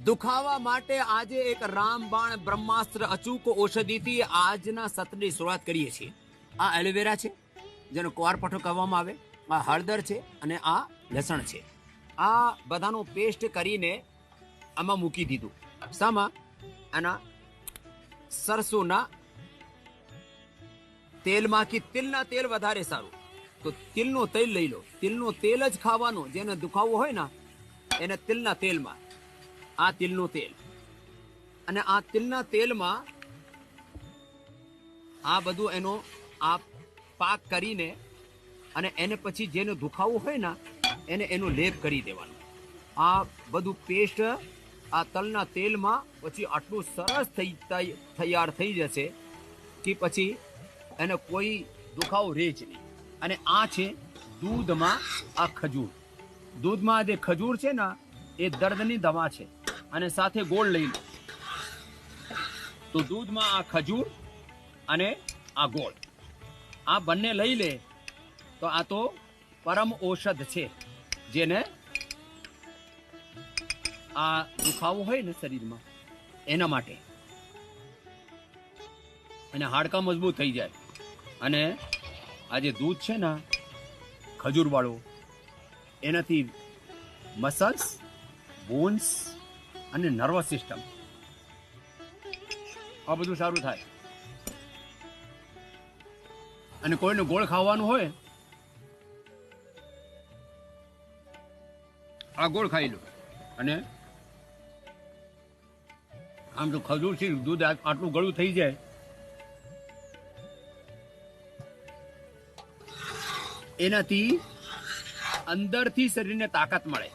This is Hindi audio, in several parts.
દુખાવા માટે આજે એક રામબાણ બ્રહ્માસ્ત્ર અચૂક ઔષધિથી આજના સત્રની શરૂઆત કરીએ છીએ. આ એલોવેરા છે, જેનો કુંવારપઠો કહેવામાં આવે, આ હળદર છે અને આ લસણ છે. આ બધાનું પેસ્ટ કરીને આમાં મૂકી દીધું. શામાં? આના સરસોના તેલમાં, કે તિલના તેલ વધારે સારું, તો તિલનું તેલ લઈ લો. તિલનું તેલ જ ખાવાનું. જેને દુખાવો હોય ને એને તિલના તેલમાં, આ તિલનું તેલ, અને આ તિલના તેલમાં આ બધું એનો આ પાક કરીને અને એને પછી જેનો દુખાવો હોય ને એને એનો લેપ કરી દેવાનો. આ બધું પેસ્ટ આ તલના તેલમાં પછી આટલું સરસ તૈયાર થઈ જશે કે પછી એને કોઈ દુખાવો રહે જ નહીં. અને આ છે દૂધમાં આ ખજૂર. દૂધમાં જે ખજૂર છે ને એ દર્દની દવા છે. અને સાથે ગોળ લઈ લો. તો દૂધમાં આ ખજૂર અને આ ગોળ, આ બંને લઈ લે તો આ તો પરમ ઔષધ છે. જેને આ દુખાવો હોય ને શરીરમાં એના માટે, અને હાડકા મજબૂત થઈ જાય. અને આ જે દૂધ છે ને ખજૂર વાળું, એનાથી મસલ્સ, બોન્સ અને નર્વસ સિસ્ટમ આ બધું સારું થાય. અને કોઈને ગોળ ખાવાનું હોય, આ ગોળ ખાઈ લો. અને આમ તો ખજૂર છે, દૂધ આટલું ગળું થઈ જાય, એનાથી અંદરથી શરીરને તાકાત મળે.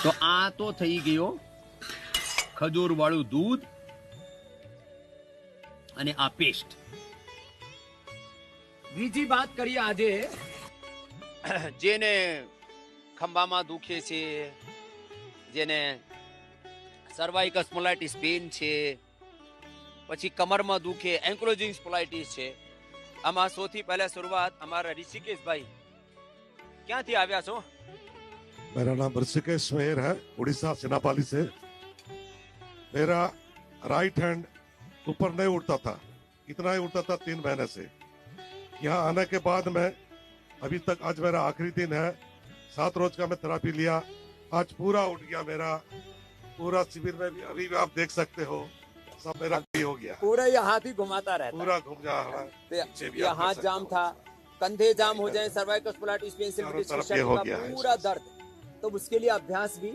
તો આ તો થઈ ગયો ખજૂર વાળું દૂધ અને આ પેસ્ટ. બીજી વાત કરીએ આજે, જેને ખંભામાં દુખે છે, જેને સર્વાઇકલ સ્પોન્ડિલાઇટિસ પેઇન છે, પછી કમરમાં દુખે, એન્કલોઝિંગ સ્પોન્ડિલાઇટિસ છે. આમાં સૌથી પહેલા શરૂઆત અમારા ઋષિકેશભાઈ, ક્યાંથી આવ્યા છો? मेरा नाम ऋषिकेश मेहर है, उड़ीसा सिनापाली से. मेरा राइट हैंड ऊपर नहीं उठता था, इतना ही उठता था 3 महीने से. यहाँ आने के बाद में अभी तक आज मेरा आखिरी दिन है. 7 रोज का मैं थेरापी लिया, आज पूरा उठ गया मेरा. पूरा शिविर में भी अभी भी आप देख सकते हो, सब मेरा हो गया. पूरा ये हाथ ही घुमाता रहता, पूरा घूम गया. ये हाथ जाम था, कंधे जाम हो जाए, सर्वाइकल स्पॉन्डिलाइटिस पेन से पूरा दर्द. तो उसके लिए अभ्यास भी.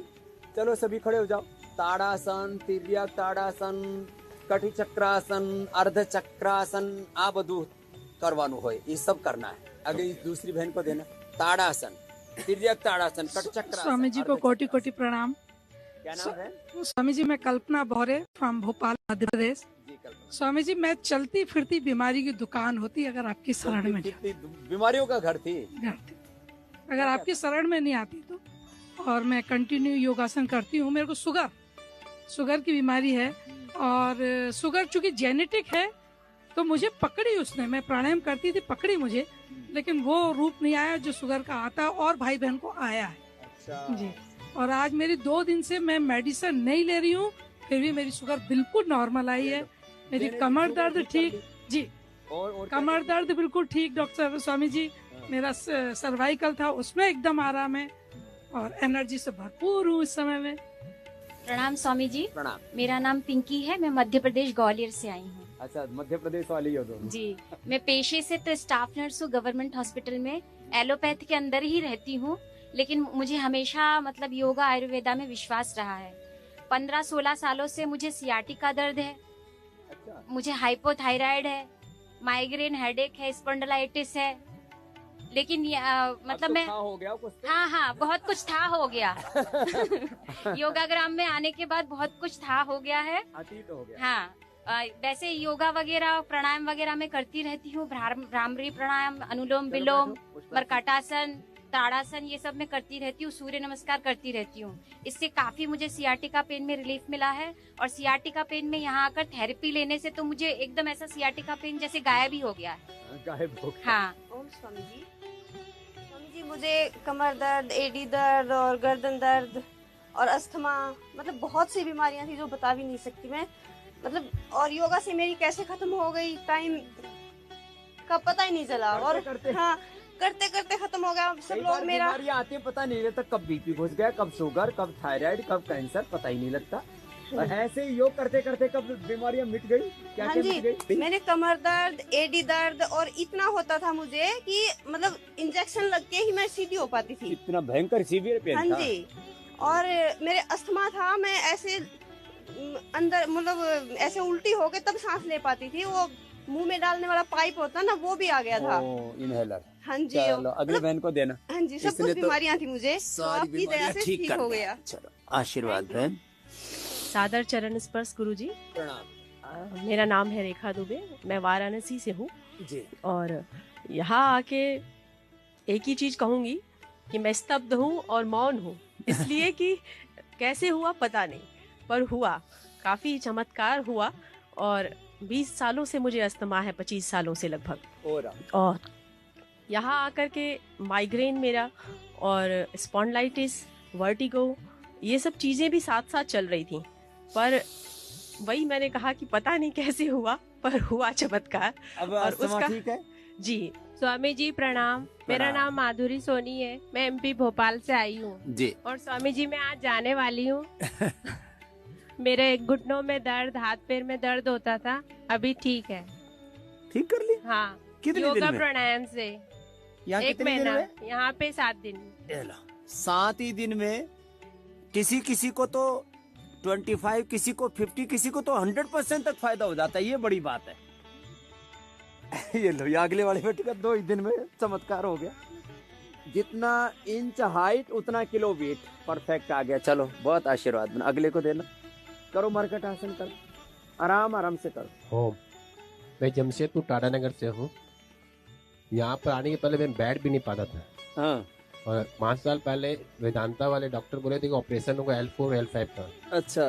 चलो सभी खड़े हो जाओ. ताड़ासन, तिर्यक ताड़ासन, कटी चक्रासन, अर्ध चक्रासन, आ બધું કરવાનું હોય. ये सब करना है. आगे दूसरी बहन को देना. ताड़ासन, तिर्यक ताड़ासन, कटी चक्रासन. स्वामी जी को कोटि कोटि प्रणाम. क्या नाम है? स्वामी जी मैं कल्पना भौरे फ्रॉम भोपाल मध्य प्रदेश. स्वामी जी मैं चलती फिरती बीमारी की दुकान होती अगर आपकी शरण में, बीमारियों का घर थी, अगर आपकी शरण में नहीं आती तो. और मैं कंटिन्यू योगासन करती हूँ. मेरे को शुगर की बीमारी है, और शुगर चूंकि जेनेटिक है तो मुझे पकड़ी उसने. मैं प्राणायाम करती थी, पकड़ी मुझे, लेकिन वो रूप नहीं आया जो शुगर का आता, और भाई बहन को आया है. अच्छा. जी. और आज मेरी 2 दिन से मैं मेडिसिन नहीं ले रही हूँ, फिर भी मेरी शुगर बिल्कुल नॉर्मल आई है. मेरी कमर दर्द ठीक जी, और कमर दर्द बिल्कुल ठीक डॉक्टर स्वामी जी. मेरा सर्वाइकल था, उसमें एकदम आराम है, और एनर्जी से भरपूर हूँ इस समय में. प्रणाम स्वामी जी. प्रणाम. मेरा नाम पिंकी है, मैं मध्य प्रदेश ग्वालियर से आई हूँ. अच्छा, मध्य प्रदेश वाली हो तुम? जी. मैं पेशे से तो स्टाफ नर्स हूँ गवर्नमेंट हॉस्पिटल में. एलोपैथ के अंदर ही रहती हूँ, लेकिन मुझे हमेशा मतलब योगा आयुर्वेदा में विश्वास रहा है. 15-16 सालों से मुझे सियाटिका दर्द है. अच्छा. मुझे हाइपोथायराइड है, माइग्रेन, हेडेक है, स्पॉन्डिलाइटिस है. लेकिन मतलब मैं हो गया कुछ तो? हाँ बहुत कुछ था हो गया. योगाग्राम में आने के बाद बहुत कुछ था हो गया है. अतीत हो गया. हाँ. वैसे योगा वगैरह प्राणायाम वगैरह में करती रहती हूँ. भ्रामरी प्राणायाम, अनुलोम विलोम, मरकटासन, ताड़ासन, ये सब मैं करती रहती हूँ. सूर्य नमस्कार करती रहती हूँ. इससे काफी मुझे सियाटिका पेन में रिलीफ मिला है. और सियाटिका पेन में यहाँ आकर थेरेपी लेने से तो मुझे एकदम ऐसा सियाटिका पेन जैसे गायब ही हो गया है. गायब हो गया. हाँ. ओम स्वामी जी। स्वामी जी, मुझे कमर दर्द, एडी दर्द और गर्दन दर्द और अस्थमा, मतलब बहुत सी बीमारियां थी जो बता भी नहीं सकती मैं। मतलब और योगा से मेरी कैसे खत्म हो गई, टाइम का पता ही नहीं चला। और हाँ, करते करते खत्म हो गया। सब लोग मेरा बीमारियां आती है, पता नहीं रहता कब बीपी घुस गया, कब शुगर, कब थायराइड, कब कैंसर, पता ही नहीं लगता। और ऐसे ही योग करते करते कब बीमारियां मिट गई, क्या हाँ क्या जी, मिट गई? मैंने कमर दर्द, एडी दर्द और इतना होता था मुझे कि मतलब इंजेक्शन लग के ही मैं सीधी हो पाती थी। इतना भयंकर सीवियर पेन हाँ था। जी, और मेरे अस्थमा था। मैं ऐसे अंदर मतलब ऐसे उल्टी होके तब सांस ले पाती थी। वो मुंह में डालने वाला पाइप होता ना, वो भी आ गया था। इनहेलर। हाँ जी, चलो अगले बहन को देना। हाँ जी, सब इसने कुछ तो बीमारियां थी मुझे, तो सारी आपकी दया बीमारियां से ठीक ठीक कर हो दी। गया। चलो आशीर्वाद बहन। सादर चरण स्पर्श गुरुजी। प्रणाम मेरा नाम है रेखा दुबे, मैं वाराणसी से हूँ। जी। और यहाँ आके एक ही चीज कहूंगी कि मैं स्तब्ध हूँ और मौन हूँ, इसलिए कि कैसे हुआ पता नहीं, पर हुआ, काफी चमत्कार हुआ। और 20 सालों से मुझे अस्थमा है, 25 सालों से लगभग। और यहाँ आकर के माइग्रेन मेरा और स्पॉन्डिलाइटिस, वर्टिगो, ये सब चीजें भी साथ साथ चल रही थी। पर वही मैंने कहा कि पता नहीं कैसे हुआ, पर हुआ चमत्कार। अब और अस्थमा उसका ठीक है? जी। स्वामी जी प्रणाम। मेरा नाम माधुरी सोनी है, मैं एमपी भोपाल से आई हूँ। जी। और स्वामी जी मैं आज जाने वाली हूँ। मेरे घुटनों में दर्द, हाथ पैर में दर्द होता था, अभी ठीक है। ठीक कर ली? हाँ, कितने दिन योगा में? प्राणायाम से। यहाँ 1 कितने दिन महीना, में? यहाँ पे 7 दिन। 7 ही दिन में। किसी किसी को तो 25, किसी को 50, किसी को तो 100% तक फायदा हो जाता है। ये बड़ी बात है। ये लो, ये अगले वाले बेटे का 2 ही दिन में चमत्कार हो गया। जितना इंच हाइट उतना किलो वेट, परफेक्ट आ गया। चलो बहुत आशीर्वाद। अगले को देना। करो मरकट आसन, करो आराम आराम से करो। ओम, मैं जमशेदपुर टाटा नगर से हूँ। यहाँ पर आने के पहले मैं बैठ भी नहीं पाता था। हाँ। और 5 साल पहले वेदांता वाले डॉक्टर बोले थे कि ऑपरेशन होगा L4 L5 का। अच्छा।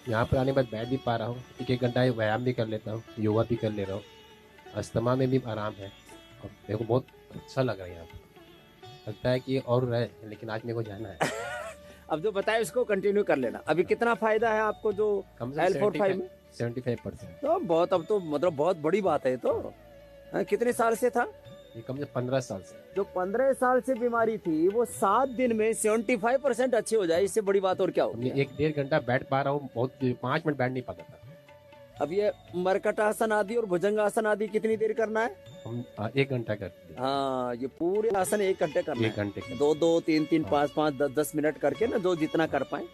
यहाँ पर आने के बाद बैठ भी पा रहा हूँ, 1-1 घंटा व्यायाम भी कर लेता हूँ, योगा भी कर ले रहा हूँ। अस्थमा में भी आराम है और मेरे को बहुत अच्छा लग रहा है। यहाँ पर लगता है कि और रहे, लेकिन आज मेरे को जाना है। अब जो बताए उसको कंटिन्यू कर लेना। अभी कितना फायदा है आपको जो कम से L4 5 में? 75%। तो बहुत, अब तो मतलब बहुत बड़ी बात है। तो हाँ, कितने साल से था? ये कम से 15 साल से। जो 15 साल से बीमारी थी वो 7 दिन में 75% अच्छी हो जाए, इससे बड़ी बात और क्या होगी? 1-1.5 घंटा बैठ पा रहा हूँ, बहुत 5 मिनट बैठ नहीं पाता था। अब ये मरकटासन आदि और भुजंगासन आदि कितनी देर करना है? हम 1 घंटा करते हैं। हाँ, ये पूरे आसन 1 घंटे करना है। 1 घंटे का। 2-2, 3-3, 5-5, 10-10 मिनट करके ना, जो जितना कर पाए।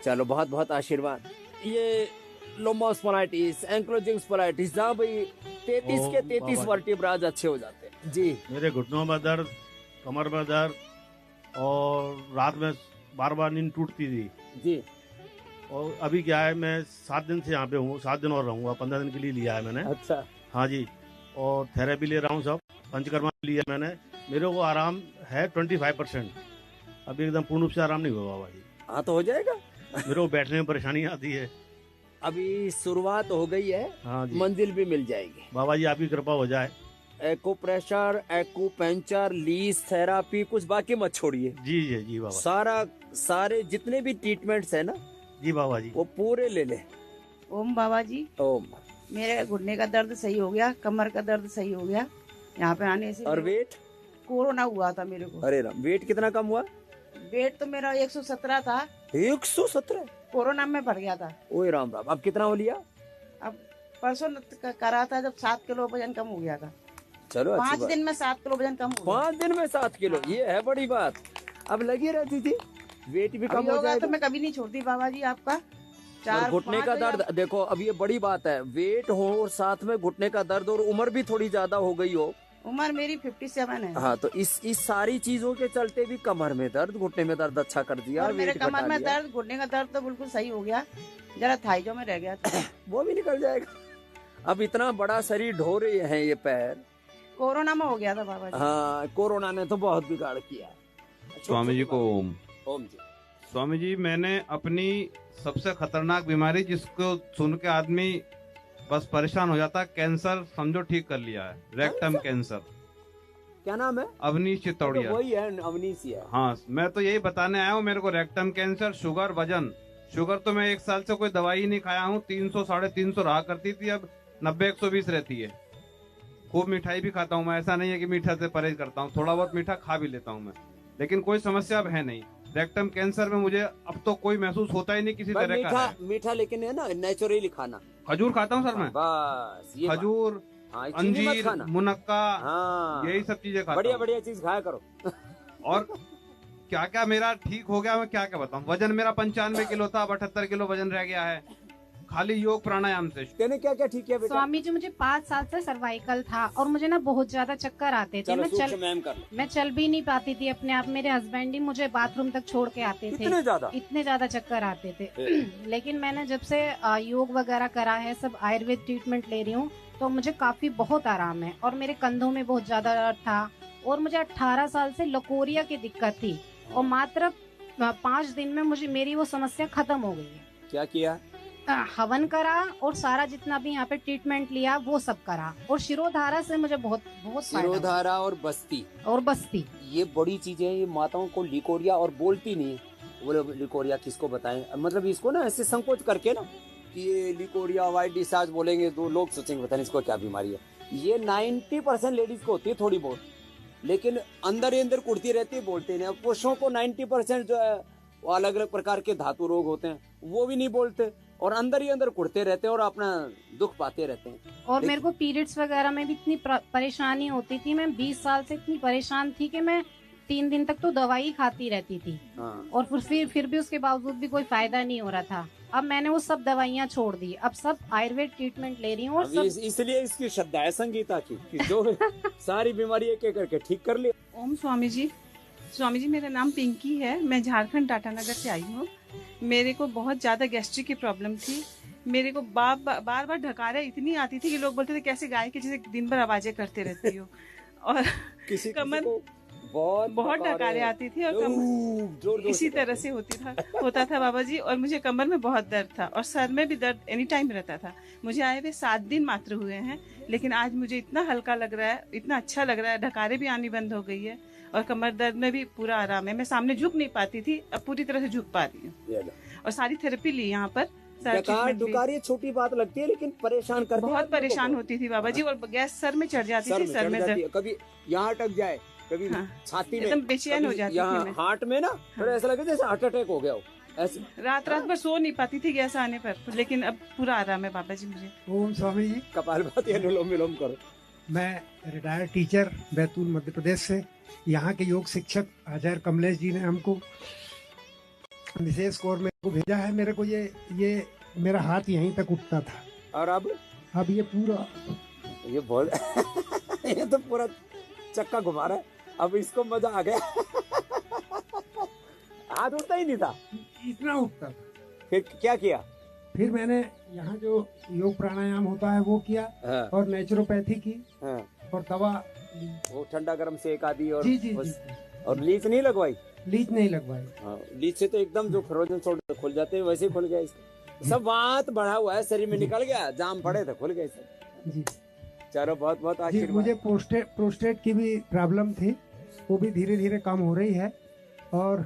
चलो बहुत बहुत आशीर्वाद। ये लोमोस्पोलाइटिस, एंक्लोजिंग स्पोलाइटिस, जहाँ भाई 33 के 33 वर्टिब्राज अच्छे हो जाते हैं। जी। मेरे घुटनों में दर्द, कमर में दर्द और रात में बार बार नींद टूटती थी जी। और अभी क्या है, मैं 7 दिन से यहाँ पे हूँ, 7 दिन और रहूंगा, 15 दिन के लिए लिया है मैंने। अच्छा। हाँ जी, और थेरेपी ले रहा हूँ, सब पंचकर्मा लिया है मैंने। मेरे को आराम है 25%। अभी एकदम पूर्ण रूप से आराम नहीं हुआ बाबा जी। हाँ तो हो जाएगा। मेरे को बैठने में परेशानी आती है। अभी शुरुआत हो गई है। हाँ जी, मंजिल भी मिल जाएगी। बाबा जी आपकी कृपा हो जाए। एको प्रेशर, एको पेंचर, लीज थेरापी, कुछ बाकी मत छोड़िए। जी जी जी बाबा। सारे जितने भी ट्रीटमेंट्स है ना जी बाबा जी, वो पूरे ले ले। ओम बाबा जी, ओम। मेरे घुटने का दर्द सही हो गया, कमर का दर्द सही हो गया यहाँ पे आने से। और वेट? कोरोना हुआ था मेरे को। अरे राम, वेट कितना कम हुआ? वेट तो मेरा 117 था। 117? कोरोना में बढ़ गया था। ओए राम राम, अब कितना हो लिया? अब परसों करा था जब 7 किलो वजन कम हो गया था। चलो 5 दिन में 7 किलो वजन कम हो गया। 5 दिन में 7 किलो, ये है बड़ी बात। अब लगी रहती थी, वेट भी कम हो जाएगा। तो मैं कभी नहीं छोड़ती बाबा जी आपका। और घुटने का दर्द देखो, अब ये बड़ी बात है, वेट हो और साथ में घुटने का दर्द, और उम्र भी थोड़ी ज्यादा हो गई हो। उम्र मेरी 57 है। हाँ, तो इस सारी चीजों के चलते भी कमर में दर्द, घुटने में दर्द अच्छा कर दिया। और मेरे कमर में दर्द, घुटने का दर्द तो बिल्कुल सही हो गया, जरा थाइजों में रह गया था। वो भी निकल जाएगा। अब इतना बड़ा शरीर ढो रहे हैं ये पैर। कोरोना में हो गया था बाबा जी। हाँ, कोरोना ने तो बहुत बिगाड़ किया। स्वामी जी को ओम। ओम जी। स्वामी जी, मैंने अपनी सबसे खतरनाक बीमारी, जिसको सुन के आदमी बस परेशान हो जाता है, कैंसर समझो ठीक कर लिया है। Rectum cancer. क्या नाम है? अवनीश चित्तौड़िया। तो वही है, अवनीश ही है। हाँ, मैं तो यही बताने आया हूँ, मेरे को रेक्टम कैंसर, शुगर, वजन। शुगर तो मैं 1 साल से कोई दवाई नहीं खाया हूँ, 300 350 रहा करती थी, अब 90-120 रहती है। खूब मिठाई भी खाता हूँ मैं, ऐसा नहीं है कि मीठा से परहेज करता हूँ, थोड़ा बहुत मीठा खा भी लेता हूँ मैं, लेकिन कोई समस्या अब है नहीं। रेक्टम कैंसर में मुझे अब तो कोई महसूस होता ही नहीं किसी भाई तरह का है। मीठा लेकिन है ना नेचुरली खाना। खजूर खाता हूँ सर मैं, बस ये खजूर, हाँ, चीनी मत अंजीर, खाना। मुनक्का, हाँ, यही सब चीजें खाता बढ़िया हूँ। बढ़िया चीज खाया करो। और क्या क्या मेरा ठीक हो गया, मैं क्या क्या बताऊं। वजन मेरा 95 किलो था, अब 78 किलो वजन रह गया है, खाली योग प्राणायाम से। तेने क्या क्या ठीक किया बेटा? स्वामी जी, मुझे 5 साल से सर्वाइकल था और मुझे ना बहुत ज्यादा चक्कर आते थे। चलो मैं मैं चल भी नहीं पाती थी अपने आप। मेरे हस्बैंड ही मुझे बाथरूम तक छोड़ के आते थे, इतने ज्यादा चक्कर आते थे। लेकिन मैंने जब से योग वगैरह करा है, सब आयुर्वेद ट्रीटमेंट ले रही हूँ, तो मुझे काफी बहुत आराम है। और मेरे कंधों में बहुत ज्यादा दर्द था और मुझे 18 साल से लकोरिया की दिक्कत थी, और मात्र 5 दिन में मुझे मेरी वो समस्या खत्म हो गई है। क्या किया? हवन करा और सारा जितना भी यहाँ पे ट्रीटमेंट लिया वो सब करा, और शिरोधारा से मुझे बहुत बहुत फायदा हुआ। शिरोधारा और बस्ती ये बड़ी चीजें हैं। ये माताओं को लिकोरिया और बोलती नहीं है, बोले लिकोरिया किसको बताएं, मतलब इसको ना ऐसे संकोच करके ना कि ये लिकोरिया व्हाइट डिस्चार्ज बोलेंगे तो लोग सोचेंगे पता नहीं इसको क्या बीमारी है। ये 90% लेडीज को होती है थोड़ी बहुत, लेकिन अंदर ही अंदर कुड़ती रहती है, बोलते नहीं। पुरुषों को 90% जो है वो अलग अलग प्रकार के धातु रोग होते हैं, वो भी नहीं बोलते और अंदर ही अंदर कुड़ते रहते हैं और अपना दुख पाते रहते हैं। और मेरे को पीरियड्स वगैरह में भी इतनी परेशानी होती थी। मैं 20 साल से इतनी परेशान थी कि मैं 3 दिन तक तो दवाई खाती रहती थी। हाँ। और फिर भी उसके बावजूद भी कोई फायदा नहीं हो रहा था। अब मैंने वो सब दवाइयाँ छोड़ दी, अब सब आयुर्वेद ट्रीटमेंट ले रही हूँ। और इसलिए इसकी श्रद्धा है संगीता की कि जो सारी बीमारी एक एक करके ठीक कर ले। ओम स्वामी जी। स्वामी जी, मेरा नाम पिंकी है, मैं झारखंड टाटानगर से आई हूँ। मेरे को बहुत ज़्यादा गैस्ट्रिक की प्रॉब्लम थी। मेरे को बार बार ढकारें इतनी आती थी कि लोग बोलते थे कैसे गाय के जैसे दिन भर आवाजें करते रहती हो। और किसी कमर को बहुत ढकारें आती थी और कमर इसी तरह से होता था बाबा जी। और मुझे कमर में बहुत दर्द था और सर में भी दर्द एनी टाइम रहता था। मुझे आए हुए 7 दिन मात्र हुए हैं, लेकिन आज मुझे इतना हल्का लग रहा है, इतना अच्छा लग रहा है। ढकारें भी आनी बंद हो गई है और कमर दर्द में भी पूरा आराम है। मैं सामने झुक नहीं पाती थी, अब पूरी तरह से झुक पा रही हूँ। और सारी थेरेपी ली यहाँ पर। डकार छोटी बात लगती है लेकिन परेशान करती है। बहुत परेशान होती थी बाबा जी, और गैस सर में चढ़ जाती थी, सर में दर्द, कभी यहाँ अटक जाए, कभी छाती में, एकदम बेचैन हो जाती थी। हार्ट में ना थोड़ा ऐसा लगे जैसे हार्ट अटैक हो गया हो। ऐसे रात भर सो नहीं पाती थी गैस आने पर, लेकिन अब पूरा आराम है बाबा जी मुझे। ओम स्वामी जी। कपालभाति अनुलोम विलोम करो। मैं रिटायर्ड टीचर बैतूल मध्य प्रदेश से। यहाँ के योग शिक्षक आचार्य कमलेश जी ने हमको विशेष कोर में को भेजा है। मेरे को ये मेरा हाथ यहीं तक उठता था और अब ये पूरा ये बोल ये तो पूरा चक्का घुमा रहा है। अब इसको मजा आ गया। हाथ उठता ही नहीं था, इतना उठता था। फिर क्या किया? फिर मैंने यहाँ जो योग प्राणायाम होता है वो किया। हाँ। और नेचुरोपैथी की। हाँ। और दवा वो ठंडा गर्म से एक आदि और जी। और लीच नहीं लगवाई? लीच नहीं लगवाई। हाँ, लीच से तो एकदम जो फ्रोजन शोल्डर खुल जाते हैं वैसे ही खुल गया। इसका सब बात बढ़ा हुआ है, शरीर में निकल गया, जाम पड़े थे, खुल गए सब जी। चलो बहुत बहुत आशीर्वाद। मुझे प्रोस्टेट की भी प्रॉब्लम थी, वो भी धीरे धीरे कम हो रही है। और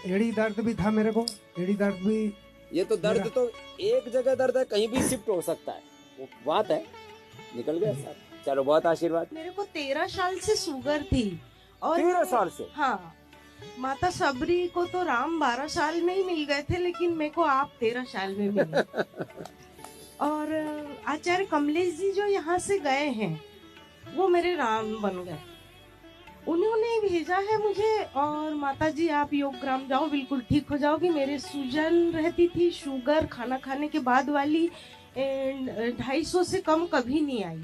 एड़ी दर्द भी था मेरे को, एड़ी दर्द भी। ये तो दर्द तो एक जगह दर्द है, कहीं भी शिफ्ट हो सकता है, वो बात है, निकल गया सर। चलो बहुत आशीर्वाद। मेरे को 13 साल से शुगर थी। और 13 साल से? हाँ। माता सबरी को तो राम 12 साल में ही मिल गए थे, लेकिन मेरे को आप 13 साल में मिले। और आचार्य कमलेश जी जो यहाँ से गए हैं वो मेरे राम बन गए। उन्होंने भेजा है मुझे। और माता जी आप योग ग्राम जाओ, बिल्कुल ठीक हो जाओगी। मेरे सूजन रहती थी, शुगर खाना खाने के बाद वाली 250 से कम कभी नहीं आई।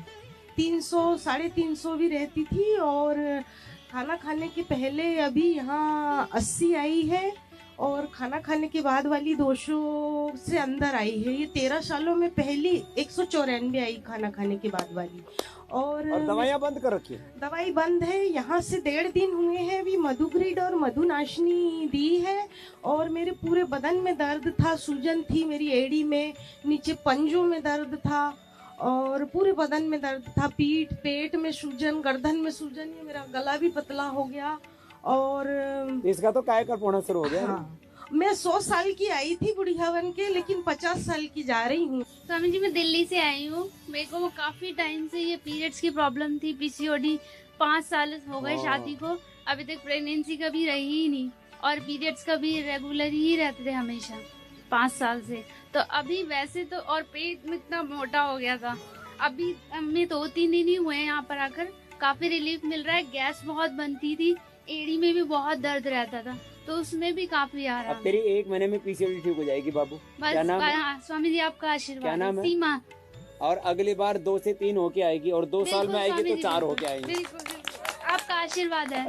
300 350 भी रहती थी। और खाना खाने के पहले अभी यहाँ 80 आई है, और खाना खाने के बाद वाली 200 से अंदर आई है। ये 13 सालों में पहली 194 आई खाना खाने के बाद वाली। और दवाइयाँ बंद कर रखी है? दवाई बंद है। यहाँ से 1.5 दिन हुए हैं, अभी मधुग्रीड और मधुनाशनी दी है। और मेरे पूरे बदन में दर्द था, सूजन थी मेरी एड़ी में, नीचे पंजों में दर्द था। और पूरे बदन में दर्द था, पीठ पेट में सूजन, गर्दन में सूजन, ये मेरा गला भी पतला हो गया। और इसका तो काय कर होना शुरू हो गया। हाँ, मैं 100 साल की आई थी बुढ़िया बन के, लेकिन 50 साल की जा रही हूँ। स्वामी जी मैं दिल्ली से आई हूँ। मेरे को वो काफी टाइम से ये पीरियड्स की प्रॉब्लम थी, पीसीओडी। 5 साल हो गए शादी को, अभी तक प्रेगनेंसी कभी रही ही नहीं और पीरियड्स कभी रेगुलर ही रहते थे हमेशा 5 साल से। तो अभी वैसे तो, और पेट में इतना मोटा हो गया था, अभी हमें 2-3 दिन ही हुए यहाँ पर आकर, काफी रिलीफ मिल रहा है। गैस बहुत बनती थी, एड़ी में भी बहुत दर्द रहता था, तो उसमें भी काफी आराम। अब तेरी 1 महीने में पीसीओडी ठीक हो जाएगी बाबू। बस क्या नाम है? हाँ, स्वामी जी आपका आशीर्वाद। क्या नाम है? सीमा। और अगली बार 2 से 3 होके आएगी और 2 साल में आएगी तो 4 होके आएगी। बिल्कुल, आपका आशीर्वाद है।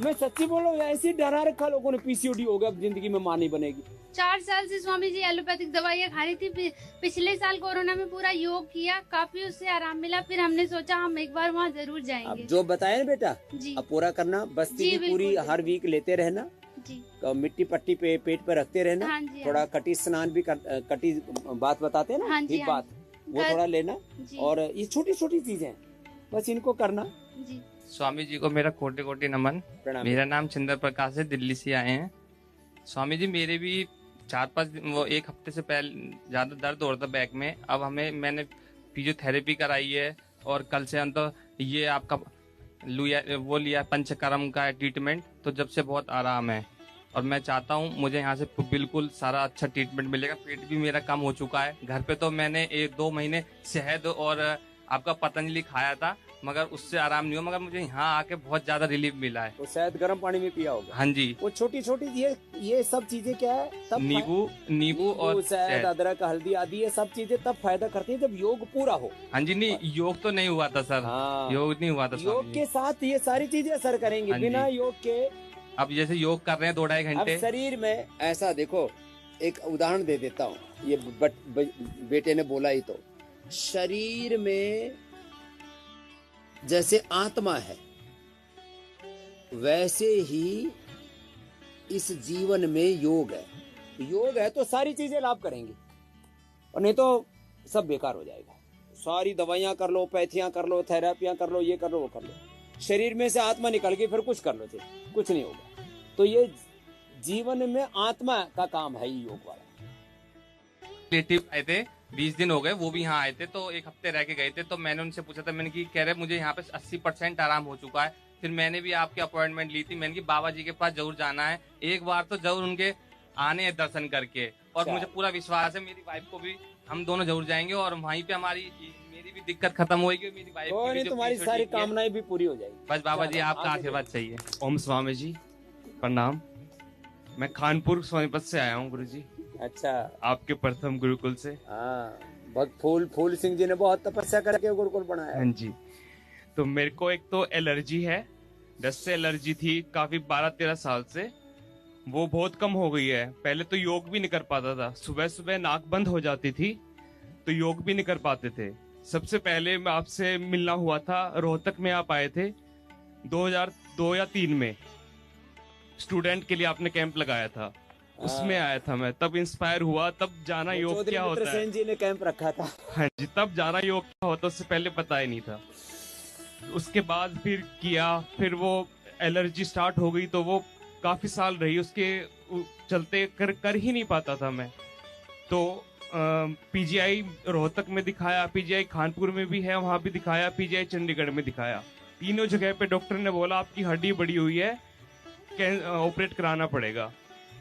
मैं सच्ची बोल रहा हूँ, ऐसे डरा रखा लोगों ने, पीसीओडी हो गया, अब जिंदगी में मां नहीं बनेगी। 4 साल से स्वामी जी एलोपैथिक दवाइयाँ खा रही थी। पिछले साल कोरोना में पूरा योग किया, काफी उससे आराम मिला। फिर हमने सोचा हम एक बार वहाँ जरूर जाएंगे। अब जो बताया ना बेटा, जी। अब पूरा करना। बस्ती की पूरी हर वीक लेते रहना जी। मिट्टी पट्टी पे पेट पे रखते रहना। हाँ जी, थोड़ा कटी स्नान भी कटी बात बताते हैं ना, हाँ जी, ठीक बात, वो थोड़ा लेना। और ये छोटी छोटी चीजें बस इनको करना। जी। स्वामी जी को मेरा कोटि कोटि नमन। मेरा नाम चंद्र प्रकाश है, दिल्ली से आए हैं। स्वामी जी मेरे भी 4-5 वो 1 हफ्ते से पहले ज्यादा दर्द हो रहा था बैक में। अब मैंने फिजियोथेरेपी कराई है और कल से अंत ये आपका लिया पंचकर्म का ट्रीटमेंट, तो जब से बहुत आराम है। और मैं चाहता हूँ मुझे यहाँ से बिल्कुल सारा अच्छा ट्रीटमेंट मिलेगा। पेट भी मेरा कम हो चुका है। घर पे तो मैंने 1-2 महीने शहद और आपका पतंजलि खाया था, मगर उससे आराम नहीं हुआ। मगर मुझे यहाँ आके बहुत ज्यादा रिलीफ मिला है। तो शायद गर्म पानी में पिया होगा। हाँ जी। वो छोटी छोटी ये सब चीजें क्या है, तब नींबू और शहद, अदरक, हल्दी आदि, ये सब चीजें तब फायदा करती है जब योग पूरा हो। हाँ जी। नहीं, योग तो नहीं हुआ था सर। योग नहीं हुआ था। योग के साथ ये सारी चीजें असर करेंगी। बिना योग के अब जैसे योग कर रहे हैं 2-2.5 घंटे, अब शरीर में ऐसा देखो, एक उदाहरण दे देता हूँ, ये बेटे ने बोला ही तो, शरीर में जैसे आत्मा है वैसे ही इस जीवन में योग है। योग है तो सारी चीजें लाभ करेंगी, और नहीं तो सब बेकार हो जाएगा। सारी दवाइयां कर लो, पैथियां कर लो, थेरेपियां कर लो, ये कर लो, वो कर लो, शरीर में से आत्मा निकल गई, फिर कुछ कर लो, कुछ नहीं होगा। तो ये जीवन में आत्मा का काम है ये योग वाला। रिलेटिव आए थे, 20 दिन हो गए, वो भी यहाँ आए थे, तो 1 हफ्ते रह के गए थे। तो मैंने उनसे पूछा था, मैंने कि कह रहे मुझे यहाँ पे 80% आराम हो चुका है। फिर मैंने भी आपकी अपॉइंटमेंट ली थी। मैंने कि बाबा जी के पास जरूर जाना है, एक बार तो जरूर उनके आने हैं दर्शन करके। और मुझे पूरा विश्वास है, मेरी वाइफ को भी, हम दोनों जरूर जाएंगे और वहीं पे मेरी भी दिक्कत खत्म होगी, मेरी वाइफ की भी, तुम्हारी सारी कामनाएं भी पूरी हो जाएगी। बस बाबा जी आपका आशीर्वाद चाहिए। ओम स्वामी जी प्रणाम। मैं खानपुर सोनीपत से आया हूँ गुरु जी। अच्छा, आपके प्रथम गुरुकुल से। बहुत फूल सिंह जी ने बहुत तपस्या करके गुरुकुल बनाया। हाँ जी। तो मेरे को एक तो एलर्जी है, डस्ट से एलर्जी थी काफी 12-13 साल से, वो बहुत कम हो गई है। पहले तो योग भी नहीं कर पाता था, सुबह सुबह नाक बंद हो जाती थी तो योग भी नहीं कर पाते थे। सबसे पहले मैं आपसे मिलना हुआ था, रोहतक में आप आए थे 2002 या 2003 में, स्टूडेंट के लिए आपने कैंप लगाया था, उसमें आया था मैं, तब इंस्पायर हुआ, तब जाना योग क्या होता है। जी ने कैंप रखा था। हाँ जी, तब जाना योग क्या होता उससे पहले पता ही नहीं था। उसके बाद फिर किया, फिर वो एलर्जी स्टार्ट हो गई तो वो काफी साल रही, उसके चलते कर ही नहीं पाता था मैं। तो पीजीआई रोहतक में दिखाया, पीजीआई खानपुर में भी है, वहां भी दिखाया, पीजीआई चंडीगढ़ में दिखाया। तीनों जगह पे डॉक्टर ने बोला आपकी हड्डी बड़ी हुई है, ऑपरेट कराना पड़ेगा।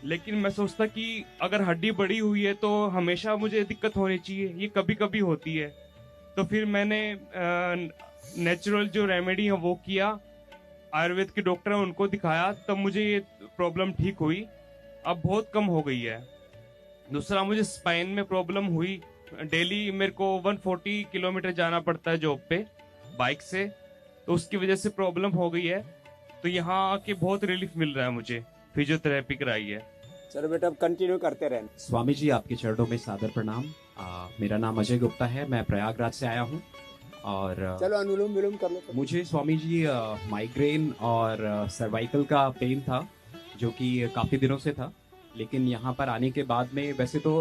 लेकिन मैं सोचता कि अगर हड्डी बड़ी हुई है तो हमेशा मुझे दिक्कत होनी चाहिए, ये कभी कभी होती है। तो फिर मैंने नेचुरल जो रेमेडी है वो किया, आयुर्वेद के डॉक्टर है उनको दिखाया, तब मुझे ये प्रॉब्लम ठीक हुई, अब बहुत कम हो गई है। दूसरा, मुझे स्पाइन में प्रॉब्लम हुई, डेली मेरे को 140 किलोमीटर जाना पड़ता है जॉब पे बाइक से, तो उसकी वजह से प्रॉब्लम हो गई है। तो यहाँ आके बहुत रिलीफ मिल रहा है मुझे, फिजियोथेरेपी कराई है। चलो बेटा, अब कंटिन्यू करते रहना। स्वामी जी आपके चरणों में सादर प्रणाम। मेरा नाम अजय गुप्ता है, मैं प्रयागराज से आया हूँ। और चलो अनुलोम विलोम कर लो। मुझे स्वामी जी माइग्रेन और सर्वाइकल का पेन था, जो कि काफी दिनों से था, लेकिन यहाँ पर आने के बाद में वैसे तो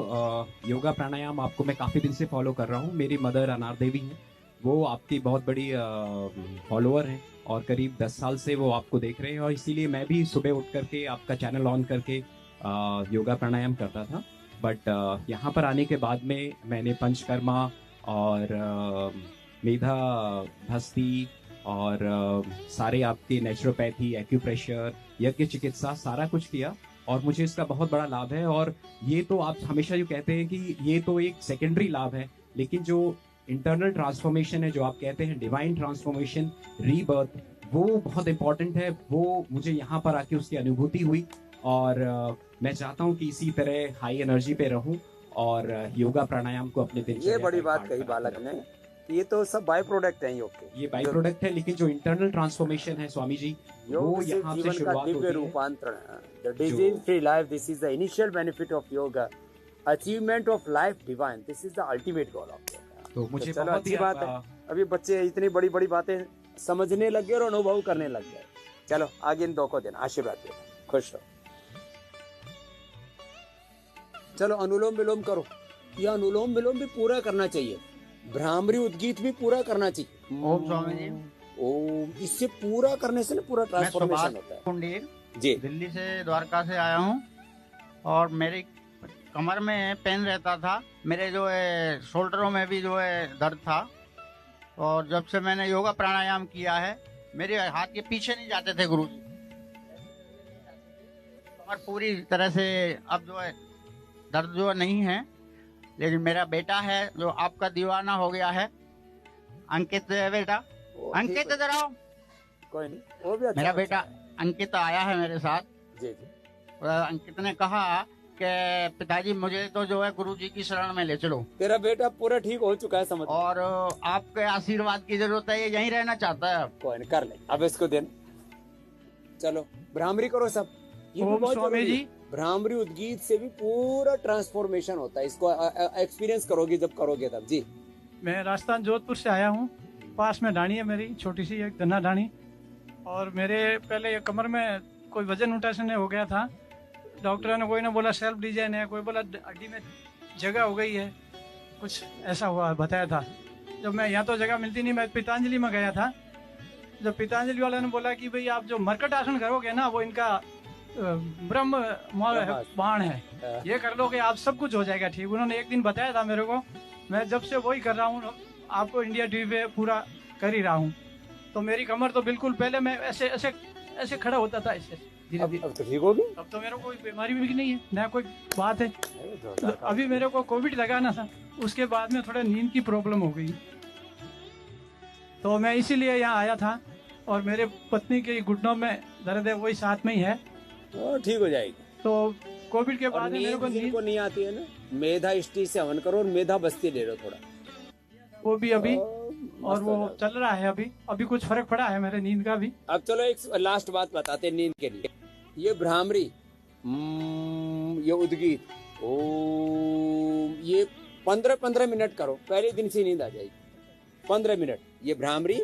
योगा प्राणायाम आपको मैं काफ़ी दिन से फॉलो कर रहा हूँ। मेरी मदर अनार देवी हैं, वो आपकी बहुत बड़ी फॉलोअर हैं और करीब 10 साल से वो आपको देख रहे हैं, और इसीलिए मैं भी सुबह उठ करके आपका चैनल ऑन करके योगा प्राणायाम करता था। बट यहाँ पर आने के बाद में मैंने पंचकर्मा और मेधा भस्ती और सारे आपके नेचुरोपैथी, एक्यूप्रेशर, यज्ञ चिकित्सा सारा कुछ किया और मुझे इसका बहुत बड़ा लाभ है। और ये तो आप हमेशा जो कहते हैं कि ये तो एक सेकेंडरी लाभ है, लेकिन जो इंटरनल ट्रांसफॉर्मेशन है, जो आप कहते हैं डिवाइन ट्रांसफॉर्मेशन, रीबर्थ, वो बहुत इंपॉर्टेंट है। वो मुझे यहाँ पर आके उसकी अनुभूति हुई और मैं चाहता हूँ कि इसी तरह हाई एनर्जी पे रहूं और योगा प्राणायाम को अपने दिन। ये बड़ी बात कही बालक ने, ये तो सब बाय प्रोडक्ट हैं योग के। ये बाय प्रोडक्ट है, लेकिन जो इंटरनल ट्रांसफॉर्मेशन है स्वामी जी, वो यहाँ से शुरुआत होती है। रूपांतरण, the disease free life, this is the initial benefit of yoga, achievement of life divine, this is the ultimate goal of yoga. तो मुझे चलो अच्छी बात है, अभी बच्चे इतनी बड़ी बड़ी बातें समझने लग गए और अनुभव करने लग गए। चलो आगे इन दो को देना आशीर्वाद देना, खुश रहो। चलो अनुलोम विलोम करो, यह अनुलोम विलोम भी पूरा करना चाहिए, भ्रामरी उद्गीत भी पूरा करना चाहिए। ओम स्वामी जी। ओम, इससे पूरा करने से ना पूरा ट्रांसफॉर्मेशन होता है। कुंडीर जी, दिल्ली से, द्वारका से आया हूँ और मेरी कमर में पेन रहता था, मेरे जो है शोल्डरों में भी जो है दर्द था, और जब से मैंने योगा प्राणायाम किया है मेरे हाथ के पीछे नहीं जाते थे गुरु जी, कमर पूरी तरह से अब जो है दर्द जो नहीं है। लेकिन मेरा बेटा है जो आपका दीवाना हो गया है, अंकित है बेटा, अंकित इधर आओ। कोई नहीं, वो भी अच्छा मेरा बेटा अंकित आया है मेरे साथ। जी जी। अंकित ने कहा कि पिताजी मुझे तो जो है गुरुजी की शरण में ले चलो। तेरा बेटा पूरा ठीक हो चुका है समझ, और आपके आशीर्वाद की जरूरत है, ये यहीं रहना चाहता है। कोई नहीं, कर ले अब इसको देना। चलो भ्रामरी करो सब, ये भी ओम बहुत स्वामी जरूरी है। जी। भ्रामरी उद्गीत से भी पूरा ट्रांसफॉर्मेशन होता है, इसको एक्सपीरियंस करोगे जब करोगे तब। जी, मैं राजस्थान जोधपुर से आया हूँ, पास में ढाणी है मेरी छोटी सी एक धन्ना ढाणी, और मेरे पहले ये कमर में कोई वजन उठाने हो गया था, डॉक्टर ने कोई ने बोला सेल्फ डिजाइन है, कोई बोला हड्डी में जगह हो गई है, कुछ ऐसा हुआ बताया था। जब मैं यहाँ तो जगह मिलती नहीं, मैं पतंजलि में गया था। जब पतंजलि वाले ने बोला कि भाई आप जो मरकट आसन करोगे ना, वो इनका ब्रह्म बाण है, ये कर लो कि आप सब कुछ हो जाएगा ठीक। उन्होंने एक दिन बताया था मेरे को, मैं जब से वही कर रहा हूँ, आपको इंडिया टीवी पे पूरा कर ही रहा हूँ। तो मेरी कमर तो बिल्कुल, पहले मैं ऐसे ऐसे ऐसे खड़ा होता था, ऐसे धीरे धीरे। अब तो ठीक हो गई, अब तो मेरे को कोई बीमारी भी नहीं है, ना कोई बात है। तो अभी मेरे को कोविड लगा ना था, उसके बाद में थोड़ा नींद की प्रॉब्लम हो गई, तो मैं इसीलिए यहाँ आया था। और मेरे पत्नी के घुटनों में दर्द है, वही साथ में ही है, ठीक हो जाएगी। तो कोविड के बाद मेरे को नींद नहीं आती है ना, मेधा इष्टि से हवन करो और मेधा बस्ती ले लो थोड़ा, वो भी अभी, और वो चल रहा है अभी कुछ फर्क पड़ा है मेरे नींद का भी। अब चलो एक लास्ट बात बताते हैं नींद के लिए। ये भ्रामरी, ये उद्गीत, ओम, ये 15-15 मिनट करो, पहले दिन से नींद आ जाएगी। 15 मिनट ये भ्रामरी,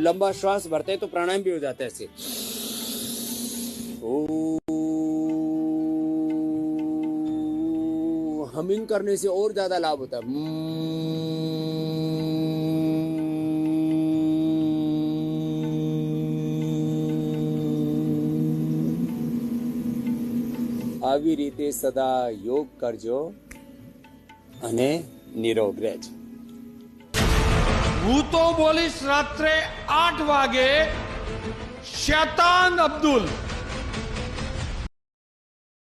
लंबा श्वास भरते हैं तो प्राणायाम भी हो जाता है ऐसे। हमिंग करने से और ज्यादा लाभ होता है। આવી રીતે સદા યોગ કરજો અને નિરોગ રહેજો। હું તો બોલીશ રાત્રે 8 વાગે શૈતાન અબ્દુલ।